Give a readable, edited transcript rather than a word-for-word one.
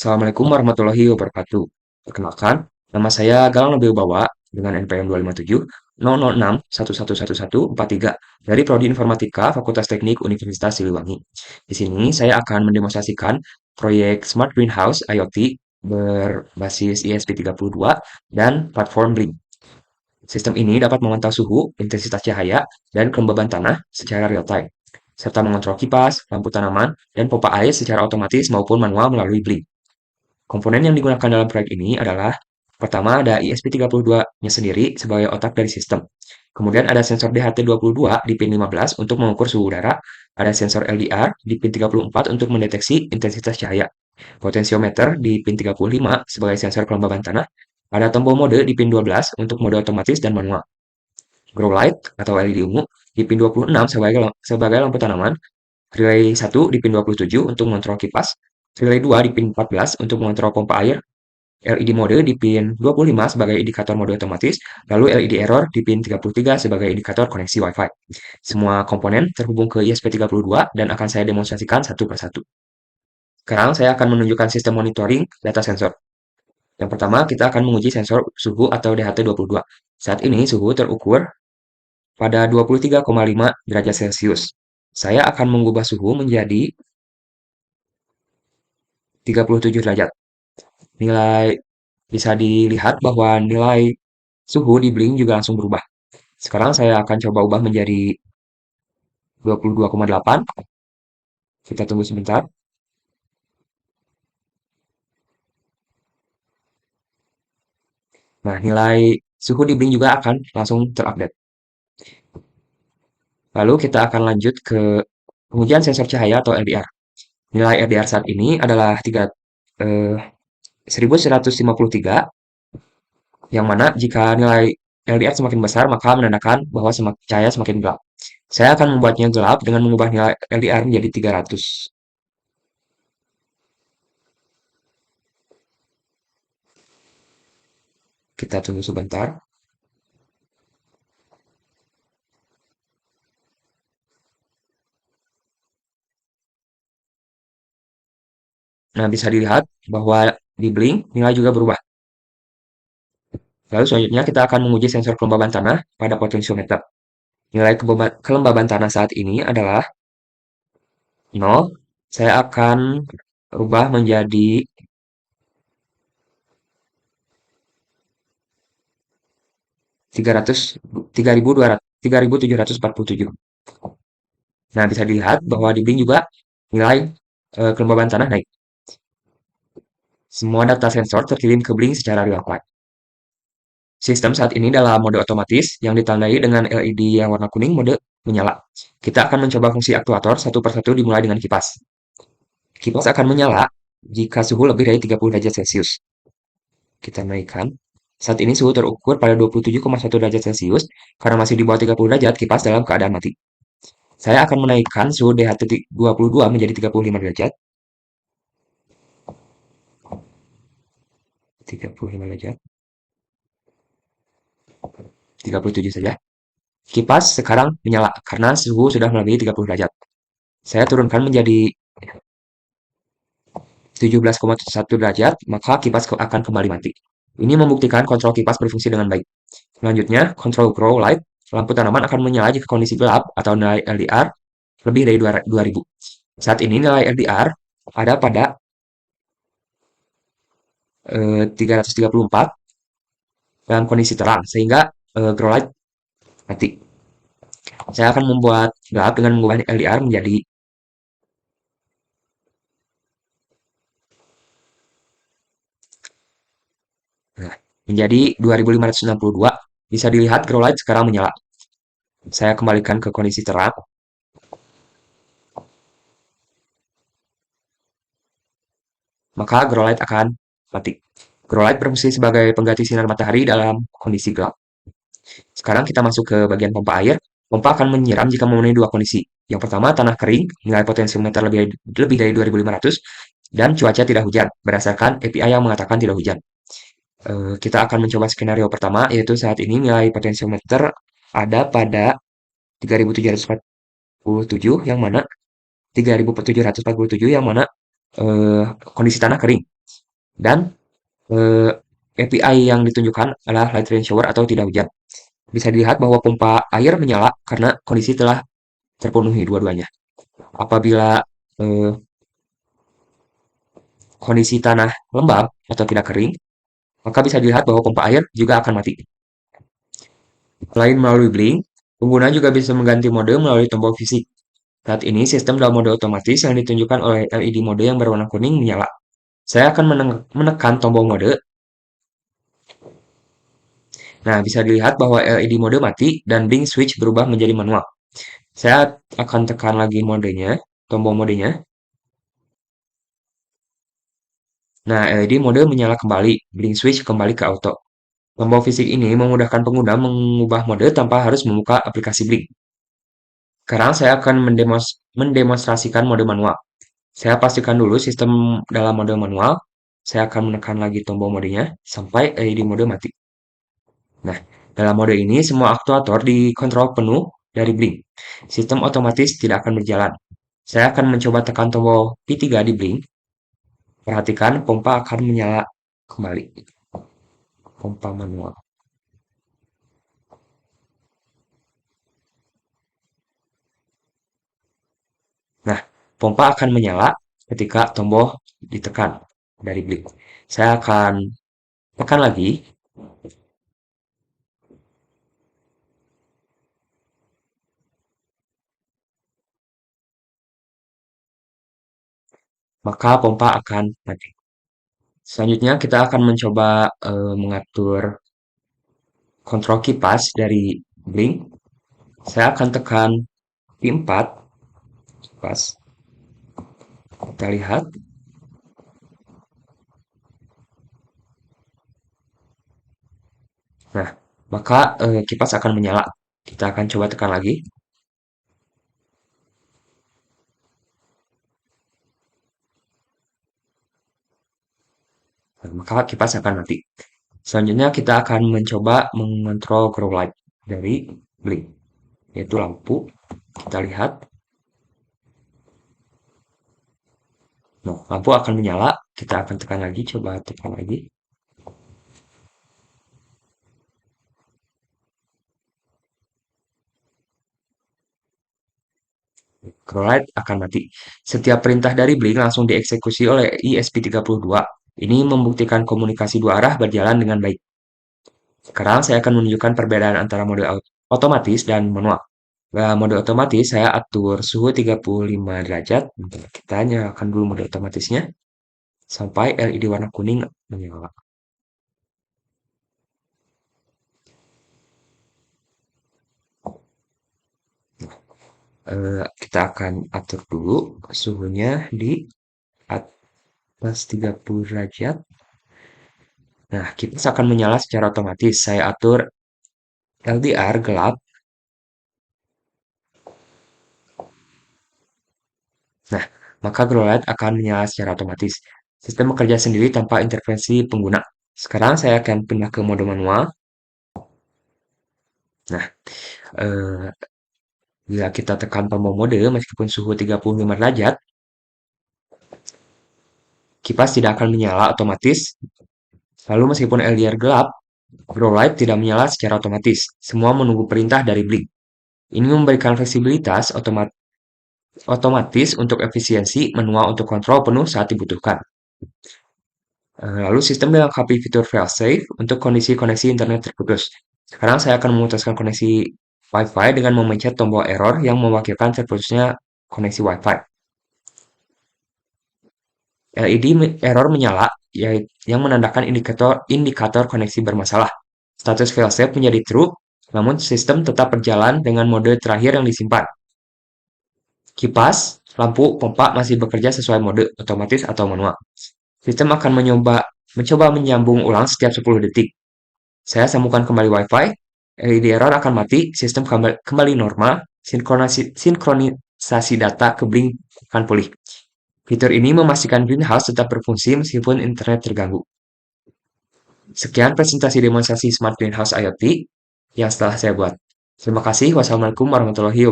Assalamualaikum warahmatullahi wabarakatuh. Perkenalkan, nama saya Galang Nabil Bawa dengan NPM 257 006 111143 dari Prodi Informatika Fakultas Teknik Universitas Siliwangi. Di sini saya akan mendemonstrasikan proyek Smart Greenhouse IoT berbasis ESP32 dan platform Blink. Sistem ini dapat memantau suhu, intensitas cahaya, dan kelembaban tanah secara real time, serta mengontrol kipas, lampu tanaman, dan pompa air secara otomatis maupun manual melalui Blink. Komponen yang digunakan dalam proyek ini adalah pertama ada ISP32-nya sendiri sebagai otak dari sistem. Kemudian ada sensor DHT22 di pin 15 untuk mengukur suhu udara, ada sensor LDR di pin 34 untuk mendeteksi intensitas cahaya, potensiometer di pin 35 sebagai sensor kelembaban tanah, ada tombol mode di pin 12 untuk mode otomatis dan manual, grow light atau LED ungu di pin 26 sebagai lampu tanaman, relay 1 di pin 27 untuk mengontrol kipas, relay 2 di pin 14 untuk mengontrol pompa air, LED mode di pin 25 sebagai indikator mode otomatis, lalu LED error di pin 33 sebagai indikator koneksi Wi-Fi. Semua komponen terhubung ke ISP32 dan akan saya demonstrasikan satu persatu. Sekarang saya akan menunjukkan sistem monitoring data sensor. Yang pertama, kita akan menguji sensor suhu atau DHT22. Saat ini suhu terukur pada 23,5 derajat Celcius. Saya akan mengubah suhu menjadi 37 derajat. Nilai bisa dilihat bahwa nilai suhu di Blink juga langsung berubah. Sekarang saya akan coba ubah menjadi 22,8. Kita tunggu sebentar. Nah, nilai suhu di Blink juga akan langsung terupdate. Lalu kita akan lanjut ke pengujian sensor cahaya atau LDR. Nilai LDR saat ini adalah 1153, yang mana jika nilai LDR semakin besar, maka menandakan bahwa cahaya semakin gelap. Saya akan membuatnya gelap dengan mengubah nilai LDR menjadi 300. Kita tunggu sebentar. Nah, bisa dilihat bahwa di Blink nilai juga berubah. Lalu selanjutnya kita akan menguji sensor kelembaban tanah pada potensiometer. Nilai kelembaban tanah saat ini adalah 0. Saya akan rubah menjadi 300, 3200, 3747. Nah, bisa dilihat bahwa di Blink juga nilai kelembaban tanah naik. Semua data sensor terkirim ke Blink secara real time. Sistem saat ini dalam mode otomatis yang ditandai dengan LED yang warna kuning mode menyala. Kita akan mencoba fungsi aktuator satu persatu dimulai dengan kipas. Kipas akan menyala jika suhu lebih dari 30 derajat Celcius. Kita naikkan. Saat ini suhu terukur pada 27,1 derajat Celcius. Karena masih di bawah 30 derajat, kipas dalam keadaan mati. Saya akan menaikkan suhu DHT22 menjadi 35 derajat. 35 derajat. 37 saja. Kipas sekarang menyala karena suhu sudah melebihi 30 derajat. Saya turunkan menjadi 17,1 derajat, maka kipas akan kembali mati. Ini membuktikan kontrol kipas berfungsi dengan baik. Selanjutnya, kontrol grow light, lampu tanaman akan menyala jika kondisi gelap atau nilai LDR lebih dari 2000. Saat ini nilai LDR ada pada 334 dalam kondisi terang, sehingga grow light mati. Saya akan membuat gelap dengan mengubah LDR menjadi 2562. Bisa dilihat grow light sekarang menyala. Saya kembalikan ke kondisi terang. Maka grow light akan mati. Grow light berfungsi sebagai pengganti sinar matahari dalam kondisi gelap. Sekarang kita masuk ke bagian pompa air. Pompa akan menyiram jika memenuhi dua kondisi. Yang pertama, tanah kering, nilai potensiometer lebih dari 2500, dan cuaca tidak hujan, berdasarkan API yang mengatakan tidak hujan. Kita akan mencoba skenario pertama, yaitu saat ini nilai potensiometer ada pada 3747, yang mana 3747 yang mana kondisi tanah kering. Dan eh, API yang ditunjukkan adalah light rain shower atau tidak hujan. Bisa dilihat bahwa pompa air menyala karena kondisi telah terpenuhi dua-duanya. Apabila eh, kondisi tanah lembab atau tidak kering, maka bisa dilihat bahwa pompa air juga akan mati. Selain melalui Blink, pengguna juga bisa mengganti mode melalui tombol fisik. Saat ini, sistem dalam mode otomatis yang ditunjukkan oleh LED mode yang berwarna kuning menyala. Saya akan menekan tombol mode. Nah, bisa dilihat bahwa LED mode mati dan Blink switch berubah menjadi manual. Saya akan tekan lagi modenya, tombol modenya. Nah, LED mode menyala kembali, Blink switch kembali ke auto. Tombol fisik ini memudahkan pengguna mengubah mode tanpa harus membuka aplikasi Blink. Sekarang saya akan mendemonstrasikan mode manual. Saya pastikan dulu sistem dalam mode manual. Saya akan menekan lagi tombol modenya sampai LED mode mati. Nah, dalam mode ini semua aktuator dikontrol penuh dari Blink. Sistem otomatis tidak akan berjalan. Saya akan mencoba tekan tombol P3 di Blink. Perhatikan pompa akan menyala kembali. Pompa manual. Nah, pompa akan menyala ketika tombol ditekan dari Blink. Saya akan tekan lagi, maka pompa akan mati. Selanjutnya kita akan mencoba mengatur kontrol kipas dari Blink. Saya akan tekan P4 kipas. Kita lihat. Nah, maka kipas akan menyala. Kita akan coba tekan lagi. Nah, maka kipas akan mati. Selanjutnya kita akan mencoba mengontrol grow light dari Blink, yaitu lampu. Kita lihat. Nah, lampu akan menyala. Kita akan tekan lagi, coba tekan lagi. Grow light akan mati. Setiap perintah dari Blink langsung dieksekusi oleh ESP32. Ini membuktikan komunikasi dua arah berjalan dengan baik. Sekarang saya akan menunjukkan perbedaan antara mode otomatis dan manual. Nah, mode otomatis saya atur suhu 35 derajat. Kita nyalakan dulu mode otomatisnya sampai LED warna kuning menyala. Kita akan atur dulu suhunya di atas 30 derajat. Nah, kipas akan menyala secara otomatis. Saya atur LDR gelap. Nah, maka grow light akan menyala secara otomatis. Sistem bekerja sendiri tanpa intervensi pengguna. Sekarang saya akan pindah ke mode manual. Nah, eh, bila kita tekan tombol mode meskipun suhu 35 derajat, kipas tidak akan menyala otomatis. Lalu meskipun LDR gelap, grow light tidak menyala secara otomatis. Semua menunggu perintah dari Blink. Ini memberikan fleksibilitas otomatis untuk efisiensi, manual untuk kontrol penuh saat dibutuhkan. Lalu sistem dilengkapi fitur failsafe untuk kondisi koneksi internet terputus. Sekarang saya akan memutuskan koneksi Wi-Fi dengan memencet tombol error yang mewakilkan terputusnya koneksi Wi-Fi. LED error menyala, yang menandakan indikator koneksi bermasalah. Status failsafe menjadi true, namun sistem tetap berjalan dengan mode terakhir yang disimpan. Kipas, lampu, pompa masih bekerja sesuai mode otomatis atau manual. Sistem akan mencoba menyambung ulang setiap 10 detik. Saya sambungkan kembali Wi-Fi, LED error akan mati, sistem kembali normal, sinkronisasi data ke Blink akan pulih. Fitur ini memastikan greenhouse tetap berfungsi meskipun internet terganggu. Sekian presentasi demonstrasi Smart Greenhouse IoT yang setelah saya buat. Terima kasih. Wassalamualaikum warahmatullahi wabarakatuh.